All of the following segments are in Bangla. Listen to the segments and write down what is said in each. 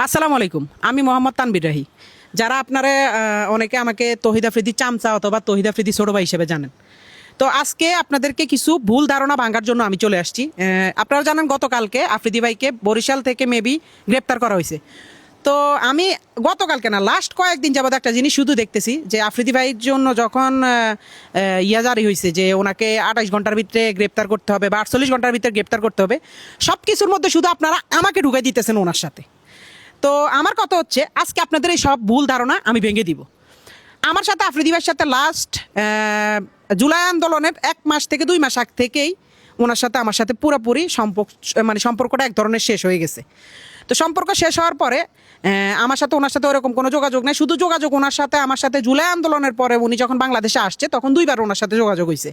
আসসালামু আলাইকুম। আমি মোহাম্মদ তানবির রাহি। যারা আপনারা অনেকে আমাকে তহিদ আফ্রিদি চামচা অথবা তহিদ আফ্রিদি ছোট ভাই হিসেবে জানেন। তো আজকে আপনাদেরকে কিছু ভুল ধারণা ভাঙার জন্য আমি চলে আসছি। আপনারা জানেন গতকালকে আফ্রিদি ভাইকে বরিশাল থেকে মেবি গ্রেপ্তার করা হয়েছে। তো আমি গতকালকে না লাস্ট কয়েকদিন যাবত একটা জিনিস শুধু দেখতেছি যে আফ্রিদি ভাইয়ের জন্য যখন ইয়া জারি হয়েছে যে ওনাকে 28 ঘন্টার ভিতরে গ্রেপ্তার করতে হবে বা 48 ঘন্টার ভিতরে গ্রেপ্তার করতে হবে, সব কিছুর মধ্যে শুধু আপনারা আমাকে ঢুকাই দিতেছেন ওনার সাথে। তো আমার কথা হচ্ছে আজকে আপনাদের এই সব ভুল ধারণা আমি ভেঙে দিব। আমার সাথে আফ্রিদি ভাইয়ের সাথে লাস্ট জুলাই আন্দোলনের 1 মাস থেকে 2 মাস আগ থেকেই ওনার সাথে আমার সাথে পুরোপুরি সম্পর্কটা এক ধরনের শেষ হয়ে গেছে। তো সম্পর্ক শেষ হওয়ার পরে আমার সাথে ওনার সাথে ওরকম কোনো যোগাযোগ নেই। শুধু যোগাযোগ ওনার সাথে আমার সাথে জুলাই আন্দোলনের পরে উনি যখন বাংলাদেশে আসছে তখন 2বার ওনার সাথে যোগাযোগ হয়েছে।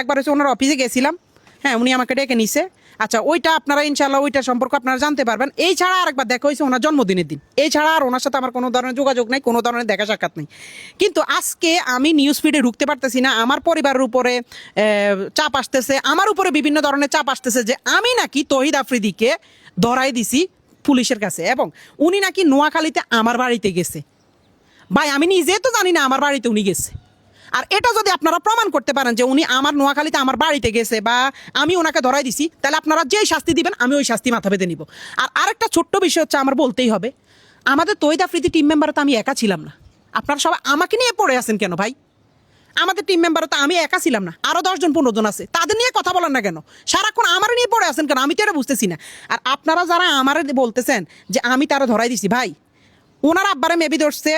একবার হচ্ছে ওনার অফিসে গেছিলাম, হ্যাঁ উনি আমাকে ডেকে নিছে। আচ্ছা ওইটা আপনারা ইনশাল্লাহ ওইটার সম্পর্ক আপনারা জানতে পারবেন। এই ছাড়া আরেকবার দেখা হয়েছে ওনার জন্মদিনের দিন। এই ছাড়া আর ওনার সাথে আমার কোনো ধরনের যোগাযোগ নেই, কোনো ধরনের দেখা সাক্ষাৎ নেই। কিন্তু আজকে আমি নিউজ ফিডে ঢুকতে পারতেছি না। আমার পরিবারের উপরে চাপ আসতেছে, আমার উপরে বিভিন্ন ধরনের চাপ আসতেছে যে আমি নাকি তহিদ আফ্রিদিকে ধরাই দিছি পুলিশের কাছে এবং উনি নাকি নোয়াখালীতে আমার বাড়িতে গেছে। ভাই আমি নিজে তো জানি না আমার বাড়িতে উনি গেছে। আর এটা যদি আপনারা প্রমাণ করতে পারেন যে উনি আমার নোয়াখালীতে আমার বাড়িতে গেছে বা আমি ওনাকে ধরাই দিছি, তাহলে আপনারা যেই শাস্তি দিবেন আমি ওই শাস্তি মাথা পেতে নিব। আর আরেকটা ছোট্ট বিষয় হচ্ছে আমার বলতেই হবে, আমাদের তহিদ আফ্রিদি টিম মেম্বার তো আমি একা ছিলাম না। আপনারা সবাই আমাকে নিয়ে পড়ে আছেন কেন ভাই? আমাদের টিম মেম্বার তো আমি একা ছিলাম না, আরও 10-15 জন আছে, তাদের নিয়ে কথা বলেন না কেন? সারাক্ষণ আমার নিয়ে পড়ে আছেন কেন? আমি তো এটা বুঝতেছি না। আর আপনারা যারা আমার বলতেছেন যে আমি তারা ধরাই দিছি, ভাই ওনার আব্বারে মেবি ধরছে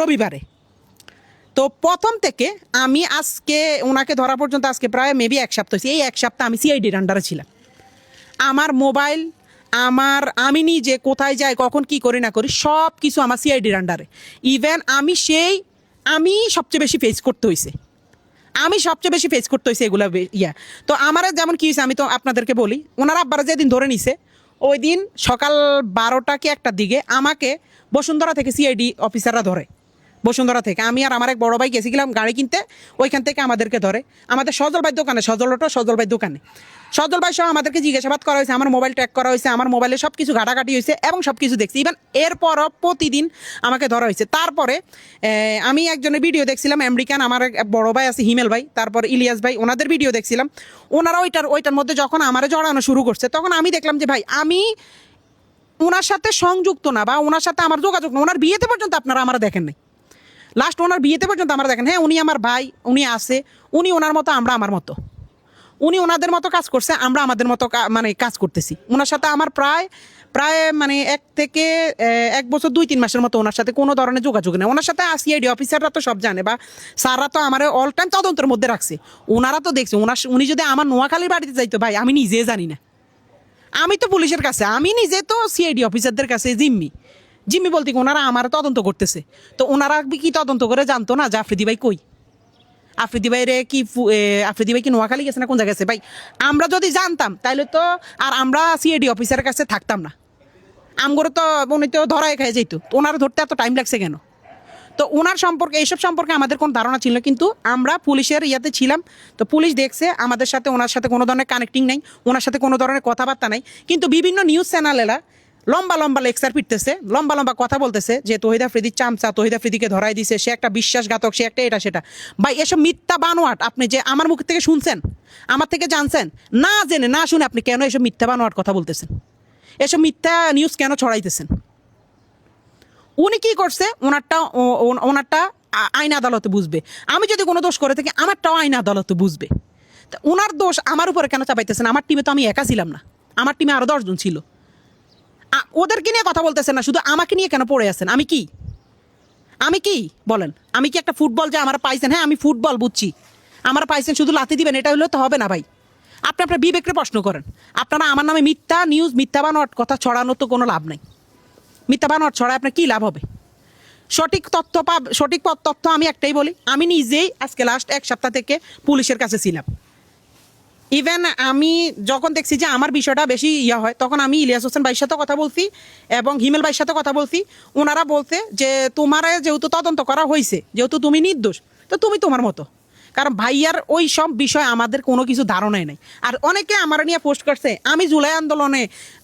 রবিবারে। তো প্রথম থেকে আমি আজকে ওনাকে ধরা পর্যন্ত আজকে প্রায় মেবি 1 সপ্তাহ হয়েছে। এই 1 সপ্তাহ আমি সিআইডির আন্ডারে ছিলাম। আমার মোবাইল, আমি নিজে কোথায় যাই, কখন কি করি না করি, সব কিছু আমার সিআইডির আন্ডারে। ইভেন আমি সবচেয়ে বেশি ফেস করতে হয়েছে। এগুলো ইয়া। তো আমার যেমন কি হয়েছে আমি তো আপনাদেরকে বলি, ওনার আব্বারা যেদিন ধরে নিছে ওই দিন সকাল 12টা কি 1টার দিকে আমাকে বসুন্ধরা থেকে সিআইডি অফিসাররা ধরে। বসুন্ধরা থেকে আমি আর আমার এক বড় ভাই গেছিলাম গাড়ি কিনতে, ওইখান থেকে আমাদেরকে ধরে আমাদের সজল ভাই দোকানে, সজল ভাই সহ আমাদেরকে জিজ্ঞাসাবাদ করা হয়েছে, আমার মোবাইল ট্র্যাক করা হয়েছে, আমার মোবাইলে সব কিছু ঘাটাঘাটি হয়েছে এবং সব কিছু দেখছি। ইভেন এরপরও প্রতিদিন আমাকে ধরা হয়েছে। তারপরে আমি একজনের ভিডিও দেখছিলাম, আমেরিকান আমার এক বড় ভাই আছে হিমেল ভাই, তারপর ইলিয়াস ভাই, ওনাদের ভিডিও দেখছিলাম। ওনারা ওইটার মধ্যে যখন আমারে জড়ানো শুরু করছে তখন আমি দেখলাম যে ভাই আমি ওনার সাথে সংযুক্ত না বা ওনার সাথে আমার যোগাযোগ না। ওনার বিয়েতে পর্যন্ত আপনারা আমার দেখেন নাই, লাস্ট ওনার বিয়েতে পর্যন্ত আমরা দেখেন। হ্যাঁ উনি আমার ভাই, উনি আছে, উনি ওনার মতো, আমরা আমার মতো। উনি ওনাদের মতো কাজ করছে, আমরা আমাদের মতো মানে কাজ করতেছি। ওনার সাথে আমার প্রায় মানে 1 থেকে 1 বছর 2-3 মাসের মতো ওনার সাথে কোনো ধরনের যোগাযোগ নেই। ওনার সাথে সিআইডি অফিসাররা তো সব জানে বা স্যাররা তো আমার অল টাইম তদন্তের মধ্যে রাখছে। ওনারা তো দেখছে। উনি যদি আমার নোয়াখালীর বাড়িতে যাইতো ভাই আমি নিজে জানি না। আমি তো পুলিশের কাছে, আমি নিজে তো সিআইডি অফিসারদের কাছে জিম্মি বলতে কি ওনারা আমার তদন্ত করতেছে। তো ওনারা কি তদন্ত করে জানতো না যে আফ্রিদি ভাই কই? আফ্রিদি ভাই কি নোয়াখালী গেছে না কোন জায়গায় গেছে? ভাই আমরা যদি জানতাম তাহলে তো আর আমরা সিআইডি অফিসারের কাছে থাকতাম না। আমগরে তো উনি তো ধরাই খাই যেত। ওনারা ধরতে এত টাইম লাগছে কেন? তো ওনার সম্পর্কে, এইসব সম্পর্কে আমাদের কোনো ধারণা ছিল না, কিন্তু আমরা পুলিশের ইয়াতে ছিলাম। তো পুলিশ দেখছে আমাদের সাথে ওনার সাথে কোনো ধরনের কানেক্টিং নেই, ওনার সাথে কোনো ধরনের কথাবার্তা নাই। কিন্তু বিভিন্ন নিউজ চ্যানেলেরা লম্বা লেকচার পিটতেছে, লম্বা কথা বলতেছে যে তহিদ আফ্রিদি চামচা, তহিদ আফ্রিদিকে ধরাই দিছে, সে একটা বিশ্বাসঘাতক, সে একটা এটা সেটা। ভাই এসব মিথ্যা বানোয়াট আপনি যে আমার মুখ থেকে শুনছেন, আমার থেকে জানছেন, না জেনে না শুনে আপনি কেন এসব মিথ্যা বানোয়াট কথা বলতেছেন? এসব মিথ্যা নিউজ কেন ছড়াইতেছেন? উনি কি করছে ওনারটা আইন আদালতে বুঝবে। আমি যদি কোনো দোষ করে থাকি আমারটাও আইন আদালতে বুঝবে। তা ওনার দোষ আমার উপরে কেন চাপাইতেছেন? আমার টিমে তো আমি একা ছিলাম না, আমার টিমে আরও 10 জন ছিল। ওদেরকে নিয়ে কথা বলতেছেন না, শুধু আমাকে নিয়ে কেন পড়ে আছেন? আমি কি বলেন? আমি কি একটা ফুটবল যে আমার পাইছেন? হ্যাঁ আমি ফুটবল বুঝছি, আমার পাইছেন শুধু লাথি দিবেন এটা হলে তো হবে না ভাই। আপনি আপনার বিবেককে প্রশ্ন করেন। আপনারা আমার নামে মিথ্যা নিউজ, মিথ্যা বানোয়াট কথা ছড়ানোর তো কোনো লাভ নাই। মিথ্যা বানোয়াট ছড়ায় আপনার কী লাভ হবে? সঠিক তথ্য আমি একটাই বলি, আমি নিজেই আজকে লাস্ট 1 সপ্তাহ থেকে পুলিশের কাছে ছিলাম। ইভেন আমি যখন দেখছি যে আমার বিষয়টা বেশি হয় তখন আমি ইলিয়াস হোসেন ভাইয়ের সাথে কথা বলছি এবং হিমেল ভাইয়ের সাথে কথা বলছি। ওনারা বলতে যে তোমার যেহেতু তদন্ত করা হয়েছে, যেহেতু তুমি নির্দোষ, তো তুমি তোমার মতো। কারণ ভাইয়ার ওই সব বিষয় আমাদের কোনো কিছু ধারণাই নাই। আর অনেকে আমার নিয়ে পোস্ট করছে আমি জুলাই আন্দোলনে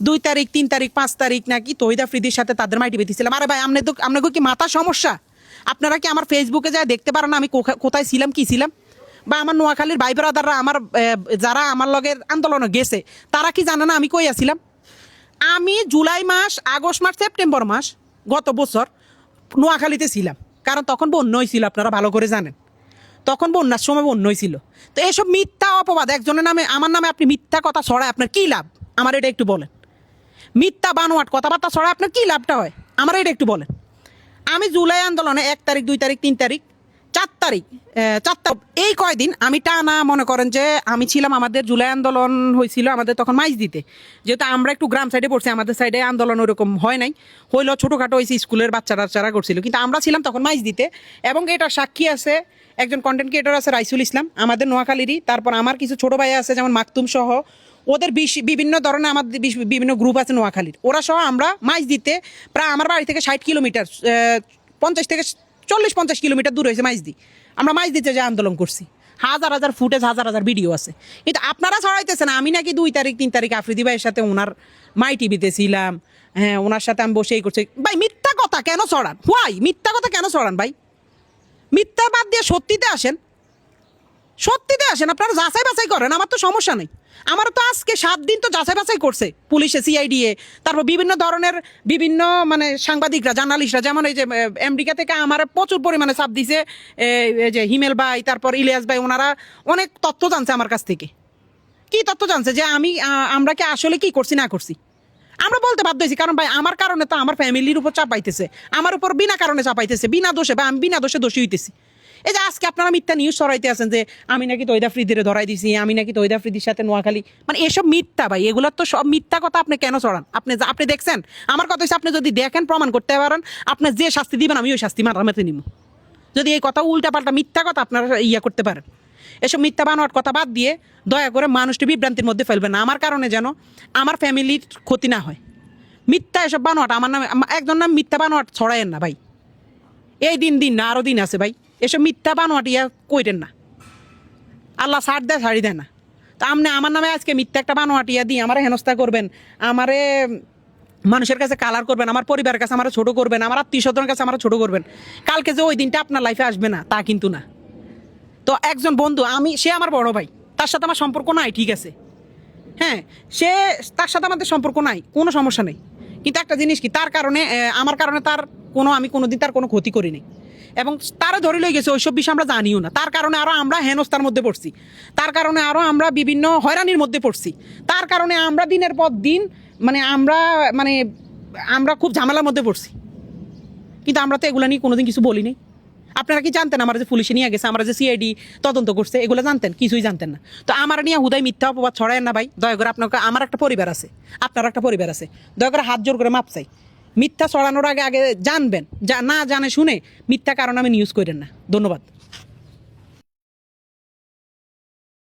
2 তারিখ 3 তারিখ 5 তারিখ নাকি তহিদ আফ্রিদির সাথে তাদের মাইটি বেঁধেছিলাম। আরে ভাই আপনাকে কি মাথা সমস্যা? আপনারা কি আমার ফেসবুকে যায় দেখতে পারেন আমি কোথায় ছিলাম, কি ছিলাম? বা আমার নোয়াখালীর ভাই ব্রাদাররা আমার যারা আমার লগের আন্দোলনে গেছে তারা কি জানে না আমি কই আছিলাম? আমি জুলাই মাস, আগস্ট মাস, সেপ্টেম্বর মাস গত বছর নোয়াখালীতে ছিলাম, কারণ তখন বন্যাই ছিল, আপনারা ভালো করে জানেন। তখন বন্যার সময় বন্যাই ছিল। তো এইসব মিথ্যা অপবাদ একজনের নামে, আমার নামে আপনি মিথ্যা কথা ছড়ায় আপনার কি লাভ? আমার এটা একটু বলেন। মিথ্যা বানোয়াট কথাবার্তা ছড়ায় আপনার কি লাভটা হয়? আমার এটা একটু বলেন। আমি জুলাই আন্দোলনে 1 তারিখ 2 তারিখ 3 তারিখ 4 তারিখ 4 এই কয়দিন আমি টানা মনে করেন যে আমি ছিলাম। আমাদের জুলাই আন্দোলন হয়েছিল আমাদের তখন মাইজ দিতে, যেহেতু আমরা একটু গ্রাম সাইডে পড়ছি, আমাদের সাইডে আন্দোলন ওরকম হয় নাই, হইলেও ছোটোখাটো হয়েছে, স্কুলের বাচ্চারা করছিল, কিন্তু আমরা ছিলাম তখন মাইজ দিতে। এবং এটা সাক্ষী আছে একজন কন্টেন্ট ক্রিয়েটর আছে রাইসুল ইসলাম আমাদের নোয়াখালীরই, তারপর আমার কিছু ছোটো ভাই আছে যেমন মাকতুম সহ, ওদের বিভিন্ন ধরনের আমাদের বিভিন্ন গ্রুপ আছে নোয়াখালীর, ওরা সহ আমরা মাইজ দিতে প্রায় আমার বাড়ি থেকে 60 কিলোমিটার 50 থেকে 40-50 কিলোমিটার দূর হয়েছে মাইজদি। আমরা মাইজ দিতে যে আন্দোলন করছি, হাজার হাজার ফুটেজ, হাজার হাজার ভিডিও আছে। কিন্তু আপনারা ছড়াইতেছেন আমি নাকি 2 তারিখ 3 তারিখ আফ্রিদি ভাইয়ের সাথে ওনার মাই টিভিতে ছিলাম, হ্যাঁ ওনার সাথে আমি বসেই করছি। ভাই মিথ্যা কথা কেন ছড়ান? হোয়াই মিথ্যা কথা কেন ছড়ান ভাই? মিথ্যা বাদ দিয়ে সত্যিতে আসেন, সত্যিতে আসেন, আপনারা যাচাই বাছাই করেন, আমার তো সমস্যা নেই। আমার তো আজকে 7 দিন তো যাচাই বাছাই করছে পুলিশে, সিআইডিএ, তারপর বিভিন্ন ধরনের বিভিন্ন মানে সাংবাদিকরা, জার্নালিস্টরা, যেমন এই যে আমেরিকা থেকে আমার প্রচুর পরিমাণে চাপ দিছে এই যে হিমেল ভাই, তারপর ইলিয়াস ভাই, ওনারা অনেক তথ্য জানছে আমার কাছ থেকে। কি তথ্য জানছে? যে আমরা কি আসলে কি করছি না করছি আমরা বলতে বাধ্য হয়েছি, কারণ ভাই আমার কারণে তো আমার ফ্যামিলির উপর চাপ পাইতেছে, আমার উপর বিনা কারণে চাপ পাইতেছে, বিনা দোষে, বা আমি বিনা দোষে দোষী হইতেছি। এই যে আজকে আপনারা মিথ্যা নিউজ ছড়াইতে আছেন যে আমি নাকি তহিদ আফ্রিদিরে ধরাই দিছি, আমি নাকি তহিদ আফ্রিদির সাথে নোয়াখালী, মানে এসব মিথ্যা ভাই, এগুলোর তো সব মিথ্যা কথা। আপনি কেন ছড়ান? আপনি দেখছেন? আমার কথা হচ্ছে আপনি যদি দেখেন, প্রমাণ করতে পারেন, আপনি যে শাস্তি দিবেন আমি ওই শাস্তি মারামাতে নিব, যদি এই কথা উল্টা পাল্টা মিথ্যা কথা আপনারা করতে পারেন। এসব মিথ্যা বানোয়াট কথা বাদ দিয়ে দয়া করে মানুষটি বিভ্রান্তির মধ্যে ফেলবেন না, আমার কারণে যেন আমার ফ্যামিলির ক্ষতি না হয়। মিথ্যা এসব বানোয়াট আমার নামে, একজন নাম মিথ্যা বানোয়াট ছড়ায়েন না ভাই। এই দিন না আরও দিন আছে ভাই, এসব মিথ্যা বানোয়াট কইরেন না, আল্লাহ ছাড় দেয় ছাড়ি দেয় না। তো আপনি আমার নামে আজকে মিথ্যা একটা বানোয়াট দিয়ে আমারে হেনস্থা করবেন, আমারে মানুষের কাছে কালার করবেন, আমার পরিবারের কাছে আমার ছোট করবেন, আমার আত্মীয় স্বজনের কাছে আমার ছোট করবেন, কালকে যে ওই দিনটা আপনার লাইফে আসবে না তা কিন্তু না। তো একজন বন্ধু, সে আমার বড় ভাই, তার সাথে আমার সম্পর্ক নাই, ঠিক আছে, হ্যাঁ, তার সাথে আমাদের সম্পর্ক নাই, কোনো সমস্যা নেই। কিন্তু একটা জিনিস কি, তার কারণে আমার কারণে আমি কোনোদিন তার কোনো ক্ষতি করিনি, এবং তারা ধরে লয়ে গেছে ওইসব বিষয় আমরা জানিও না। তার কারণে আরও আমরা হেনস্থার মধ্যে পড়ছি, তার কারণে আরও আমরা বিভিন্ন হয়রানির মধ্যে পড়ছি, তার কারণে আমরা দিনের পর দিন আমরা খুব ঝামেলার মধ্যে পড়ছি। কিন্তু আমরা তো এগুলো নিয়ে কোনোদিন কিছু বলিনি। আপনারা কি জানতেন আমরা যে পুলিশে নিয়ে গেছে, আমরা যে সিআইডি তদন্ত করছে, এগুলো জানতেন? কিছুই জানতেন না। তো আমার নিয়ে হুদায় মিথ্যা অপবাদ ছড়ায় না ভাই, দয়া করে। আমার একটা পরিবার আছে, আপনার একটা পরিবার আছে, দয়া করে হাত জোর করে মাপ চাই। মিথ্যা ছড়ানোর আগে জানবেন, না জানে শুনে মিথ্যা কারণ আমি নিউজ করেন না। ধন্যবাদ।